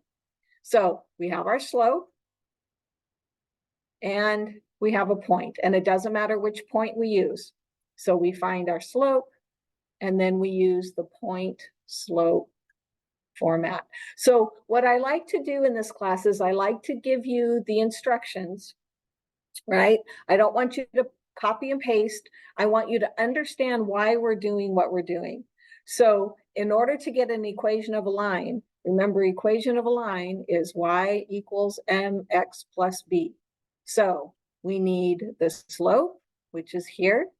So we have our slope and we have a point, and it doesn't matter which point we use. So we find our slope and then we use the point slope format. So what I like to do in this class is I like to give you the instructions, right? I don't want you to copy and paste. I want you to understand why we're doing what we're doing. So in order to get an equation of a line, remember, equation of a line is y equals mx plus b. So we need the slope, which is here,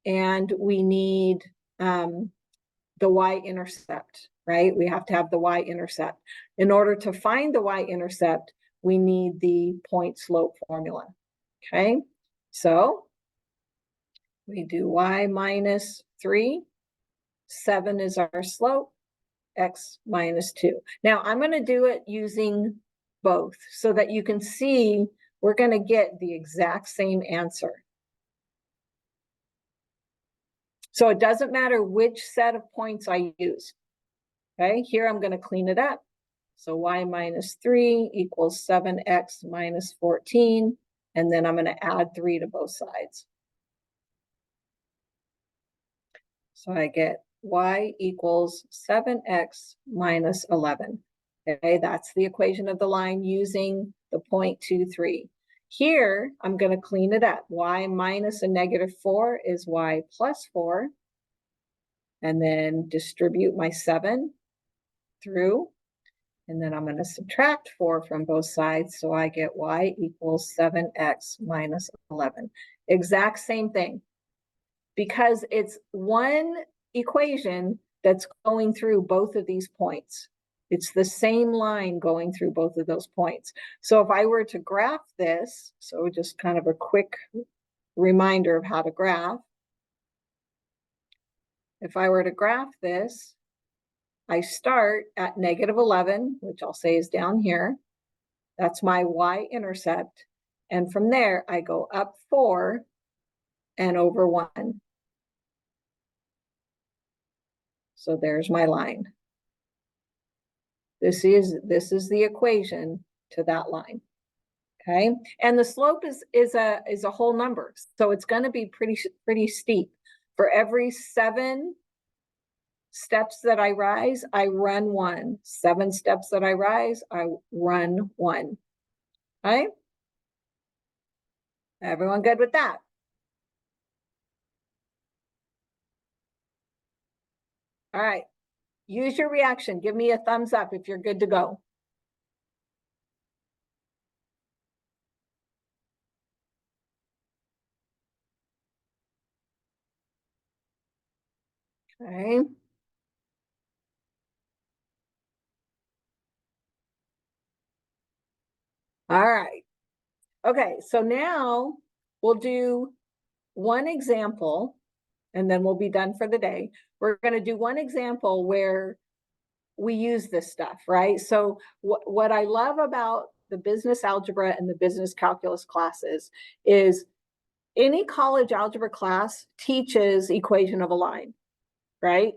and we need the y-intercept, right? We have to have the y-intercept. In order to find the y-intercept, we need the point slope formula, okay? So we do y minus 3, 7 is our slope, x minus 2. Now I'm going to do it using both so that you can see we're going to get the exact same answer. So it doesn't matter which set of points I use. Okay, here I'm going to clean it up. So y minus 3 equals 7x minus 14, and then I'm going to add 3 to both sides. So I get y equals 7x minus 11. Okay, that's the equation of the line using the 0.23. Here, I'm going to clean it up. Y minus a -4 is y plus 4. And then distribute my 7 through. And then I'm going to subtract 4 from both sides. So I get y equals 7x minus 11. Exact same thing. Because it's one equation that's going through both of these points. It's the same line going through both of those points. So if I were to graph this, so just kind of a quick reminder of how to graph. If I were to graph this, I start at -11, which I'll say is down here. That's my y-intercept. And from there, I go up 4 and over 1. So there's my line. This is the equation to that line. Okay, and the slope is a whole number, so it's going to be pretty steep. For every 7 steps that I rise, I run 1. 7 steps that I rise, I run 1. Okay, everyone good with that? All right, use your reaction. Give me a thumbs up if you're good to go. Okay. All right. Okay, so now we'll do one example and then we'll be done for the day. We're going to do one example where we use this stuff, right? So what I love about the business algebra and the business calculus classes is any college algebra class teaches equation of a line, right?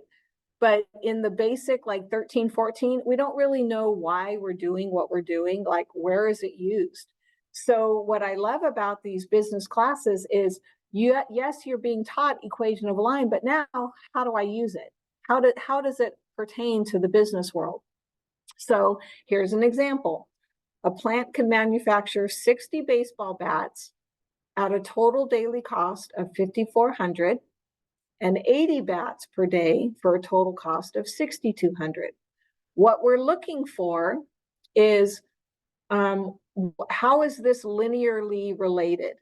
But in the basic, like 13, 14, we don't really know why we're doing what we're doing, like where is it used? So what I love about these business classes is, yes, you're being taught equation of a line, but now how do I use it? How does it pertain to the business world? So here's an example. A plant can manufacture 60 baseball bats at a total daily cost of $5,400 and 80 bats per day for a total cost of $6,200. What we're looking for is how is this linearly related,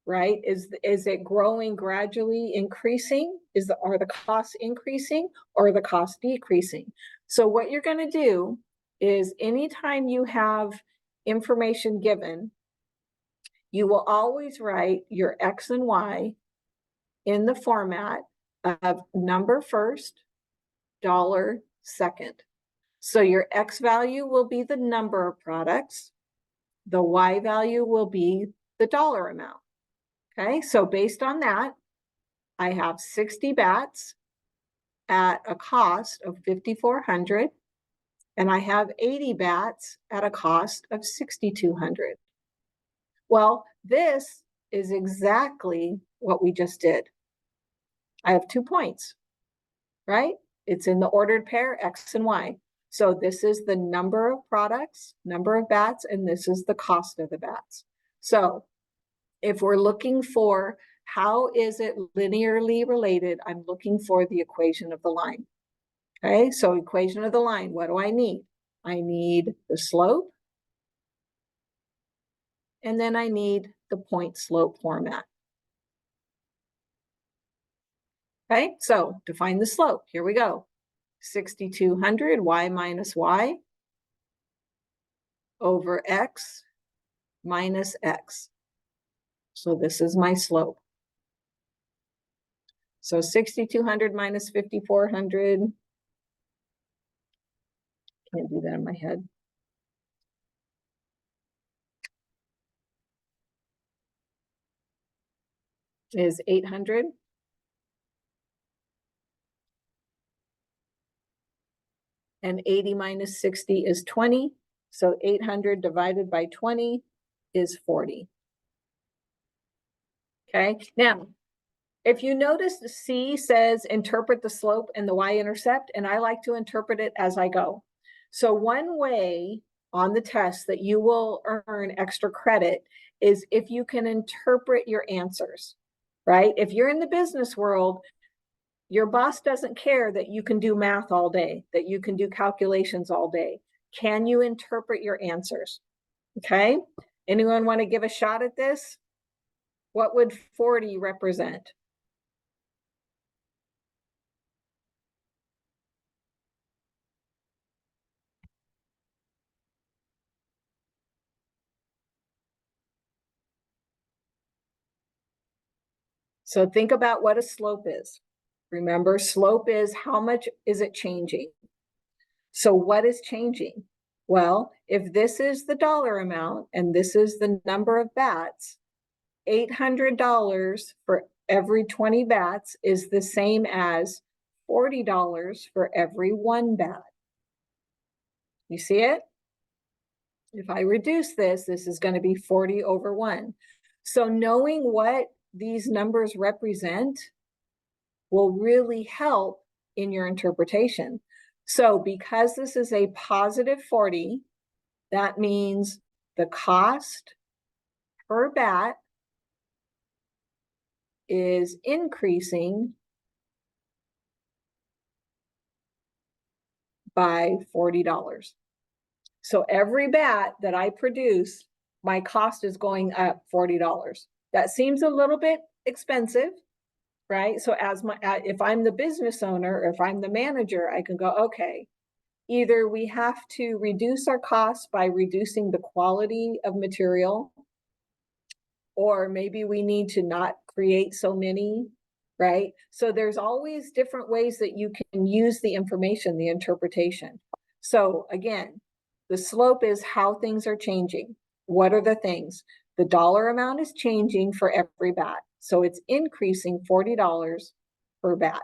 right? Is it growing gradually increasing? Are the costs increasing or are the costs decreasing? So what you're going to do is anytime you have information given, you will always write your X and Y in the format of number first, dollar second. So your X value will be the number of products. The Y value will be the dollar amount. Okay, so based on that, I have 60 bats at a cost of $5,400, and I have 80 bats at a cost of $6,200. Well, this is exactly what we just did. I have 2 points, right? It's in the ordered pair, X and Y. So this is the number of products, number of bats, and this is the cost of the bats. So if we're looking for how is it linearly related, I'm looking for the equation of the line. Okay, so equation of the line, what do I need? I need the slope, and then I need the point slope format. Okay, so to find the slope, here we go. 6,200 y minus y over x minus x. So this is my slope. So 6,200 minus 5,400. Can't do that in my head. Is 800. And 80 minus 60 is 20. So 800 divided by 20 is 40. Okay, now, if you notice the C says interpret the slope and the y-intercept, and I like to interpret it as I go. So one way on the test that you will earn extra credit is if you can interpret your answers, right? If you're in the business world, your boss doesn't care that you can do math all day, that you can do calculations all day. Can you interpret your answers? Okay, anyone want to give a shot at this? What would 40 represent? So think about what a slope is. Remember, slope is how much is it changing? So what is changing? Well, if this is the dollar amount and this is the number of bats, $800 for every 20 bats is the same as $40 for every 1 bat. You see it? If I reduce this, this is going to be 40 over 1. So knowing what these numbers represent will really help in your interpretation. So because this is a positive 40, that means the cost per bat is increasing by $40. So every bat that I produce, my cost is going up $40. That seems a little bit expensive, right? So if I'm the business owner, or if I'm the manager, I can go, okay, either we have to reduce our costs by reducing the quality of material, or maybe we need to not create so many, right? So there's always different ways that you can use the information, the interpretation. So again, the slope is how things are changing. What are the things? The dollar amount is changing for every bat. So it's increasing $40 per bat.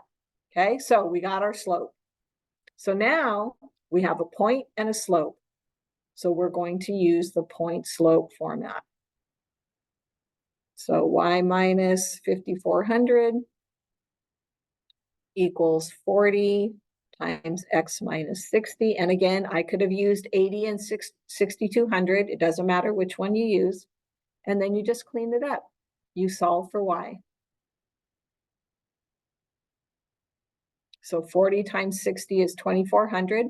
Okay, so we got our slope. So now we have a point and a slope. So we're going to use the point slope format. So y minus 5,400 equals 40 times x minus 60. And again, I could have used 80 and 6,200. It doesn't matter which one you use. And then you just clean it up. You solve for y. So 40 times 60 is 2,400.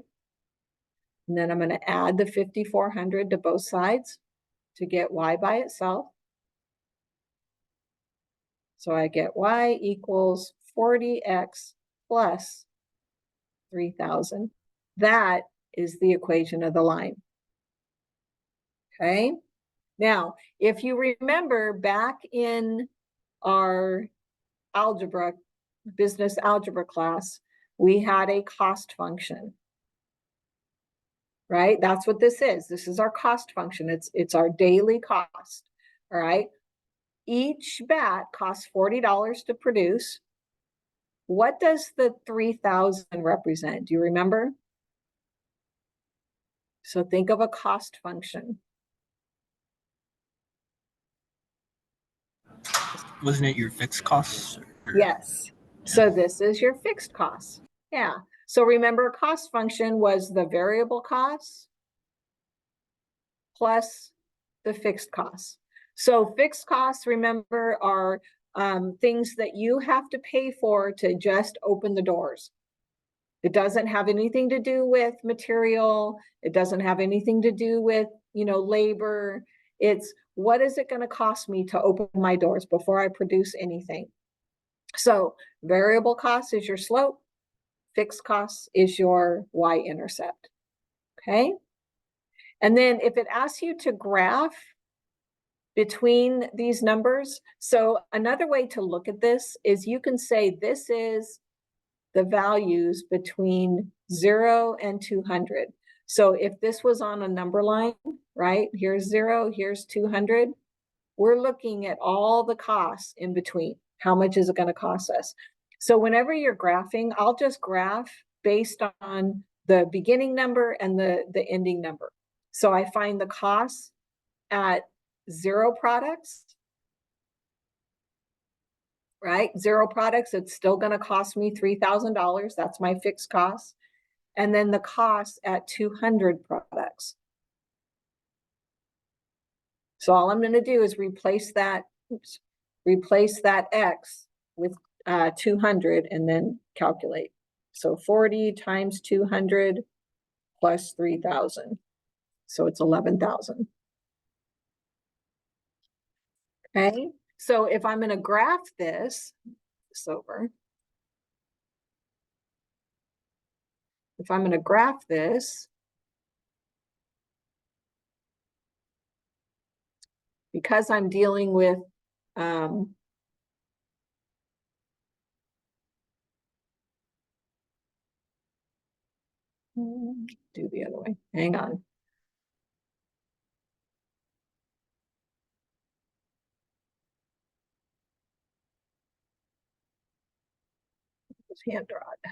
And then I'm going to add the 5,400 to both sides to get y by itself. So I get y equals 40x plus 3,000. That is the equation of the line. Okay. Now, if you remember back in our algebra, business algebra class, we had a cost function, right? That's what this is. This is our cost function. It's our daily cost, all right? Each bat costs $40 to produce. What does the 3,000 represent? Do you remember? So think of a cost function. Wasn't it your fixed costs? Yes. So this is your fixed costs. Yeah. So remember, cost function was the variable costs plus the fixed costs. So fixed costs, remember, are things that you have to pay for to just open the doors. It doesn't have anything to do with material. It doesn't have anything to do with, labor. It's what is it going to cost me to open my doors before I produce anything? So variable cost is your slope. Fixed cost is your y-intercept. Okay. And then if it asks you to graph between these numbers, so another way to look at this is you can say this is the values between 0 and 200. So if this was on a number line, right? Here's 0, here's 200. We're looking at all the costs in between. How much is it going to cost us? So whenever you're graphing, I'll just graph based on the beginning number and the ending number. So I find the costs at 0 products, right? 0 products, it's still going to cost me $3,000. That's my fixed cost. And then the cost at 200 products. So all I'm going to do is replace that X with 200 and then calculate. So 40 times 200 plus 3,000. So it's 11,000. Okay. So if I'm going to graph this over, if I'm going to graph this, because I'm dealing with do the other way. Hang on. hand draw it.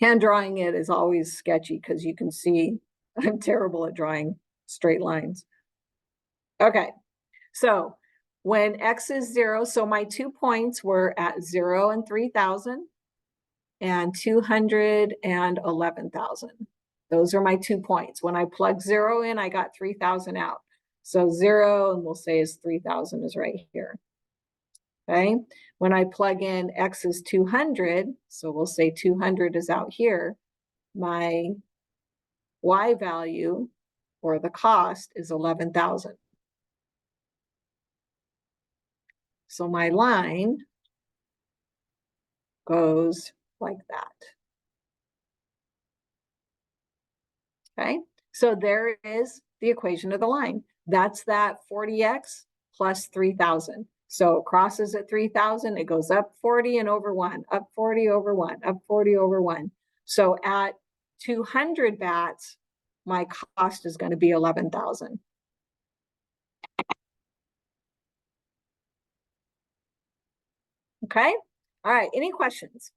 Hand drawing it is always sketchy because you can see I'm terrible at drawing straight lines. Okay, so when x is 0, so my 2 points were at 0 and 3,000 and 200 and 11,000. Those are my 2 points. When I plug 0 in, I got 3,000 out. So 0, and we'll say is 3,000 is right here. Okay, when I plug in x is 200, so we'll say 200 is out here, my y value or the cost is 11,000. So my line goes like that. Okay, so there is the equation of the line. That's that 40x plus 3,000. So it crosses at 3,000, it goes up 40 and over 1, up 40 over 1, up 40 over 1. So at 200 bats, my cost is going to be 11,000. Okay, all right, any questions?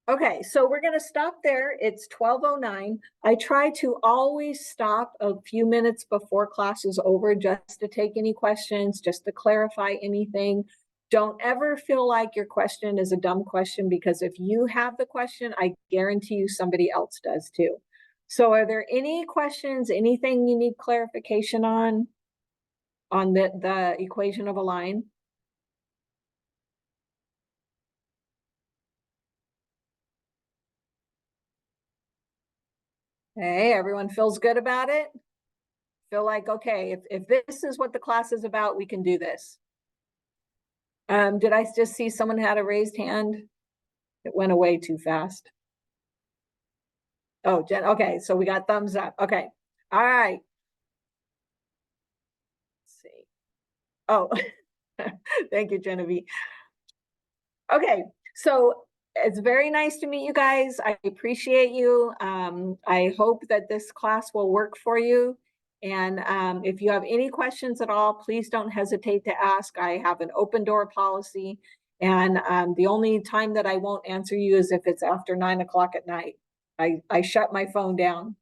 Okay, so we're going to stop there. It's 12:09. I try to always stop a few minutes before class is over just to take any questions, just to clarify anything. Don't ever feel like your question is a dumb question, because if you have the question, I guarantee you somebody else does too. So are there any questions, anything you need clarification on the equation of a line? Hey, everyone feels good about it? Feel like, okay, if this is what the class is about, we can do this. Did I just see someone had a raised hand? It went away too fast. Oh, Jen, okay, so we got thumbs up. Okay, all right. Let's see. Oh, thank you, Genevieve. Okay, so it's very nice to meet you guys. I appreciate you. I hope that this class will work for you. And if you have any questions at all, please don't hesitate to ask. I have an open door policy. And the only time that I won't answer you is if it's after 9 o'clock at night. I shut my phone down.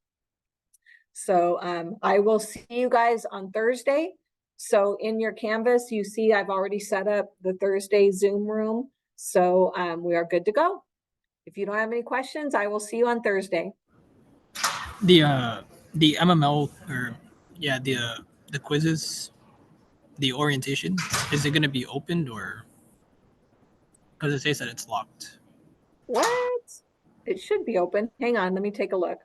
So I will see you guys on Thursday. So in your Canvas, you see I've already set up the Thursday Zoom room. So we are good to go. If you don't have any questions, I will see you on Thursday. The MML, or yeah, the quizzes, the orientation, is it going to be opened, or because it says that it's locked? What? It should be open. Hang on, let me take a look.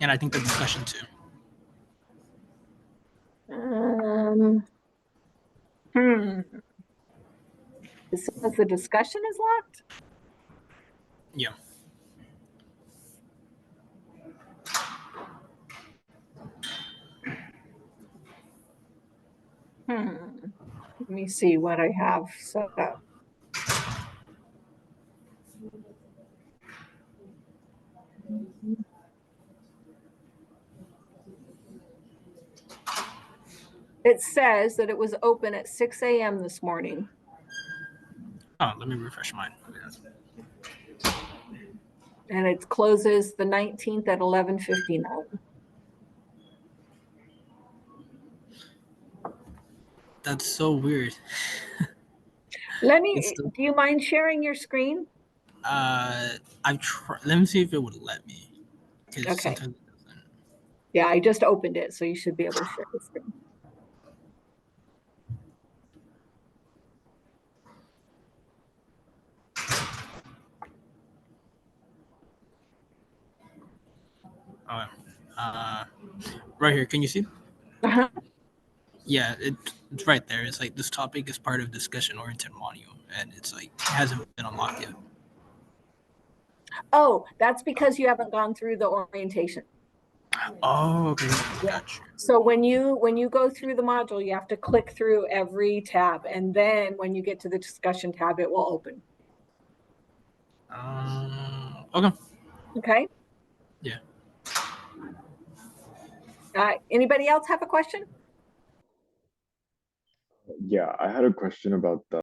And I think the discussion too. It says the discussion is locked? Yeah. Let me see what I have set up. It says that it was open at 6 a.m. this morning. Oh, let me refresh mine. And it closes the 19th at 11:59. That's so weird. Let you mind sharing your screen? I've tried. Let me see if it would let me. Okay. Sometimes it doesn't. Yeah, I just opened it, so you should be able to share the screen. Right here. Can you see? Uh-huh. Yeah, it's right there. It's like this topic is part of discussion-oriented module, and it's like it hasn't been unlocked yet. Oh, that's because you haven't gone through the orientation. Oh, okay. Yeah. Gotcha. So when you go through the module, you have to click through every tab, and then when you get to the discussion tab, it will open. Okay. Okay. Yeah. Anybody else have a question? Yeah, I had a question about the